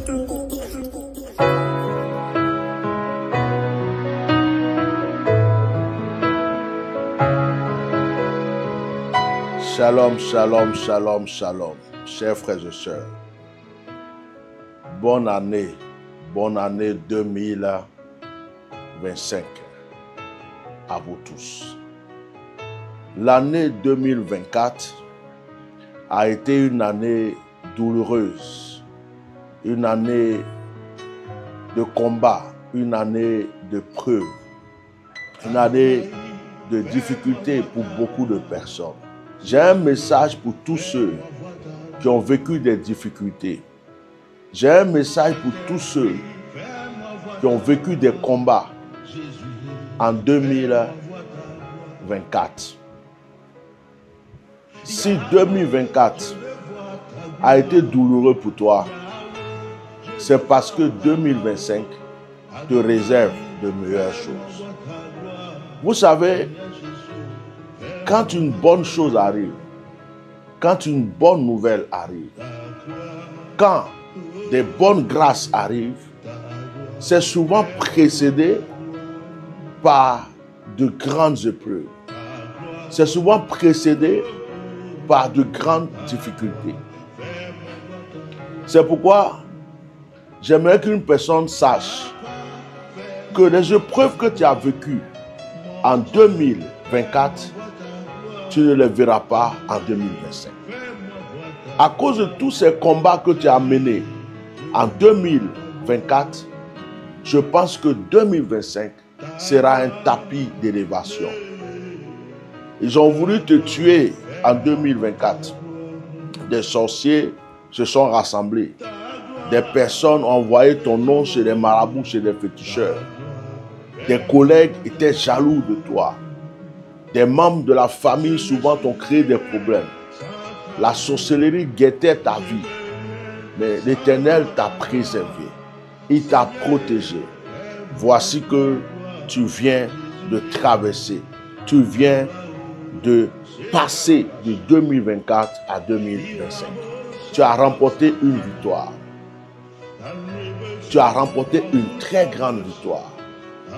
Shalom, shalom, shalom, shalom, chers frères et sœurs. Bonne année 2025 à vous tous. L'année 2024 a été une année douloureuse, une année de combat, une année de preuve, une année de difficulté pour beaucoup de personnes. J'ai un message pour tous ceux qui ont vécu des difficultés. J'ai un message pour tous ceux qui ont vécu des combats en 2024. Si 2024 a été douloureux pour toi, c'est parce que 2025 te réserve de meilleures choses. Vous savez, quand une bonne chose arrive, quand une bonne nouvelle arrive, quand des bonnes grâces arrivent, c'est souvent précédé par de grandes épreuves. C'est souvent précédé par de grandes difficultés. C'est pourquoi j'aimerais qu'une personne sache que les épreuves que tu as vécues en 2024, tu ne les verras pas en 2025. À cause de tous ces combats que tu as menés en 2024, je pense que 2025 sera un tapis d'élévation. Ils ont voulu te tuer en 2024. Des sorciers se sont rassemblés. Des personnes ont envoyé ton nom chez les marabouts, chez les féticheurs. Des collègues étaient jaloux de toi. Des membres de la famille souvent t'ont créé des problèmes. La sorcellerie guettait ta vie. Mais l'Éternel t'a préservé. Il t'a protégé. Voici que tu viens de traverser. Tu viens de passer de 2024 à 2025. Tu as remporté une victoire. Tu as remporté une très grande victoire.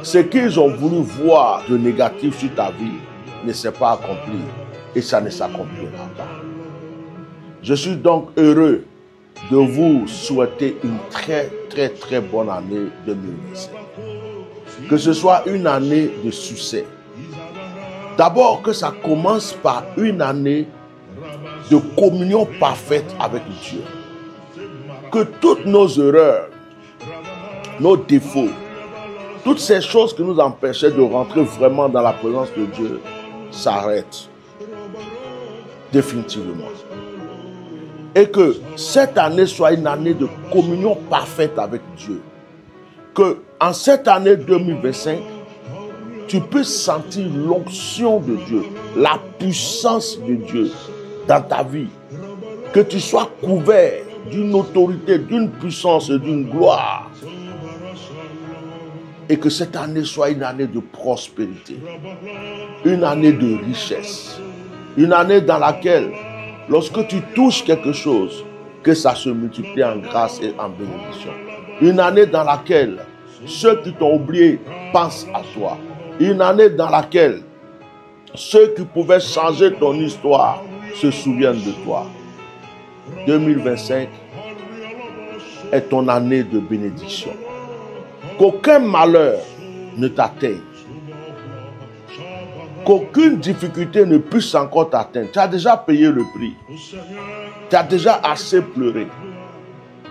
Ce qu'ils ont voulu voir de négatif sur ta vie ne s'est pas accompli et ça ne s'accomplira pas. Je suis donc heureux de vous souhaiter une très bonne année 2025. Que ce soit une année de succès. D'abord que ça commence par une année de communion parfaite avec Dieu. Que toutes nos erreurs, nos défauts, toutes ces choses qui nous empêchaient de rentrer vraiment dans la présence de Dieu s'arrêtent définitivement. Et que cette année soit une année de communion parfaite avec Dieu. Que en cette année 2025, tu puisses sentir l'onction de Dieu, la puissance de Dieu dans ta vie. Que tu sois couvert d'une autorité, d'une puissance et d'une gloire. Et que cette année soit une année de prospérité, une année de richesse, une année dans laquelle, lorsque tu touches quelque chose, que ça se multiplie en grâce et en bénédiction. Une année dans laquelle ceux qui t'ont oublié pensent à toi. Une année dans laquelle ceux qui pouvaient changer ton histoire se souviennent de toi. 2025 est ton année de bénédiction. Qu'aucun malheur ne t'atteigne. Qu'aucune difficulté ne puisse encore t'atteindre. Tu as déjà payé le prix. Tu as déjà assez pleuré.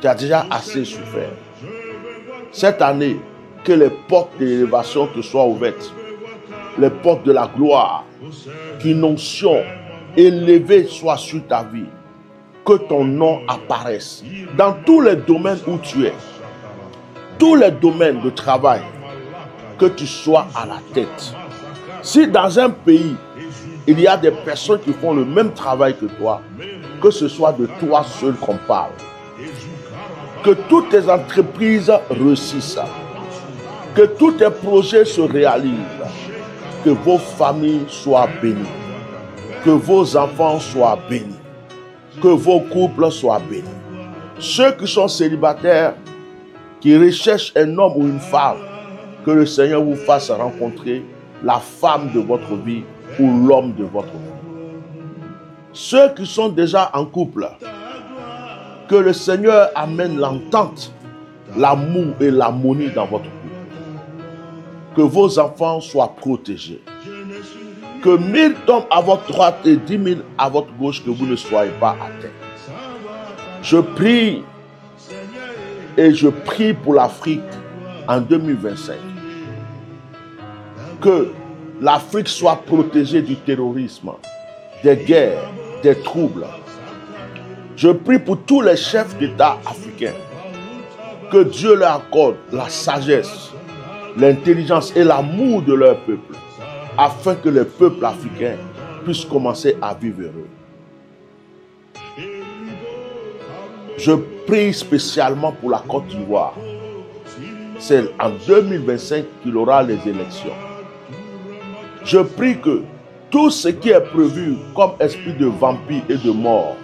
Tu as déjà assez souffert. Cette année, que les portes de l'élévation te soient ouvertes. Les portes de la gloire, qu'une onction élevée soit sur ta vie. Que ton nom apparaisse dans tous les domaines où tu es. Tous les domaines de travail, que tu sois à la tête. Si dans un pays, il y a des personnes qui font le même travail que toi, que ce soit de toi seul qu'on parle. Que toutes tes entreprises réussissent. Que tous tes projets se réalisent. Que vos familles soient bénies. Que vos enfants soient bénis. Que vos couples soient bénis. Ceux qui sont célibataires, qui recherchent un homme ou une femme, que le Seigneur vous fasse rencontrer la femme de votre vie ou l'homme de votre vie. Ceux qui sont déjà en couple, que le Seigneur amène l'entente, l'amour et l'harmonie dans votre couple. Que vos enfants soient protégés. Que 1000 tombent à votre droite et 10 000 à votre gauche, que vous ne soyez pas atteints. Je prie et je prie pour l'Afrique en 2025. Que l'Afrique soit protégée du terrorisme, des guerres, des troubles. Je prie pour tous les chefs d'État africains. Que Dieu leur accorde la sagesse, l'intelligence et l'amour de leur peuple, afin que les peuples africains puissent commencer à vivre heureux. Je prie spécialement pour la Côte d'Ivoire. C'est en 2025 qu'il aura les élections. Je prie que tout ce qui est prévu comme esprit de vampire et de mort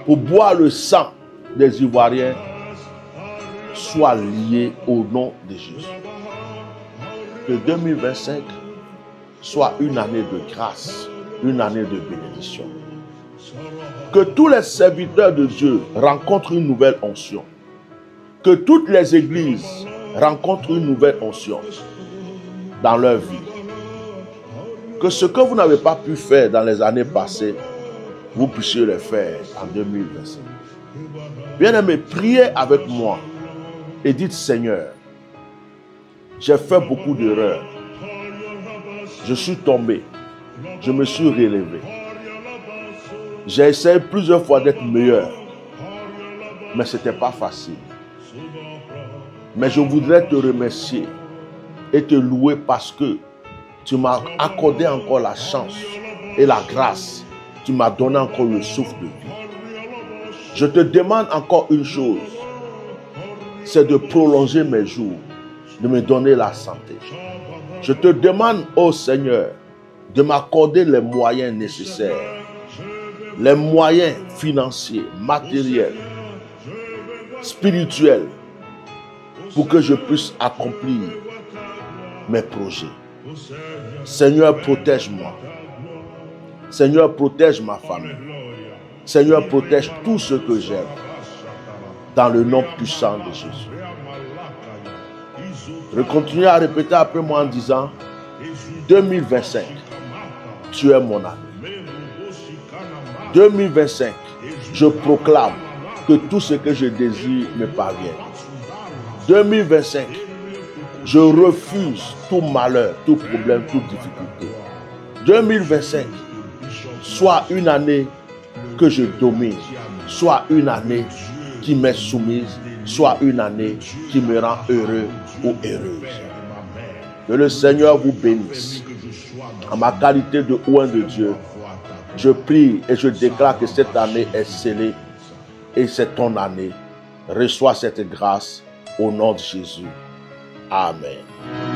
pour boire le sang des Ivoiriens soit lié au nom de Jésus. Que 2025 soit une année de grâce, une année de bénédiction. Que tous les serviteurs de Dieu rencontrent une nouvelle onction. Que toutes les églises rencontrent une nouvelle onction dans leur vie. Que ce que vous n'avez pas pu faire dans les années passées, vous puissiez le faire en 2025. Bien-aimés, priez avec moi et dites: Seigneur, j'ai fait beaucoup d'erreurs. Je suis tombé. Je me suis relevé. J'ai essayé plusieurs fois d'être meilleur. Mais ce n'était pas facile. Mais je voudrais te remercier et te louer parce que tu m'as accordé encore la chance et la grâce. Tu m'as donné encore le souffle de vie. Je te demande encore une chose. C'est de prolonger mes jours, de me donner la santé. Je te demande, ô Seigneur, de m'accorder les moyens nécessaires, les moyens financiers, matériels, spirituels, pour que je puisse accomplir mes projets. Seigneur, protège-moi. Seigneur, protège ma famille. Seigneur, protège tout ce que j'aime. Dans le nom puissant de Jésus. Je continue à répéter après moi en disant: 2025, tu es mon année. 2025, je proclame que tout ce que je désire me parvient. 2025, je refuse tout malheur, tout problème, toute difficulté. 2025, soit une année que je domine, soit une année qui m'est soumise, soit une année qui me rend heureux ou heureuse. Que le Seigneur vous bénisse. En ma qualité de oint de Dieu, je prie et je déclare que cette année est scellée et c'est ton année. Reçois cette grâce au nom de Jésus. Amen.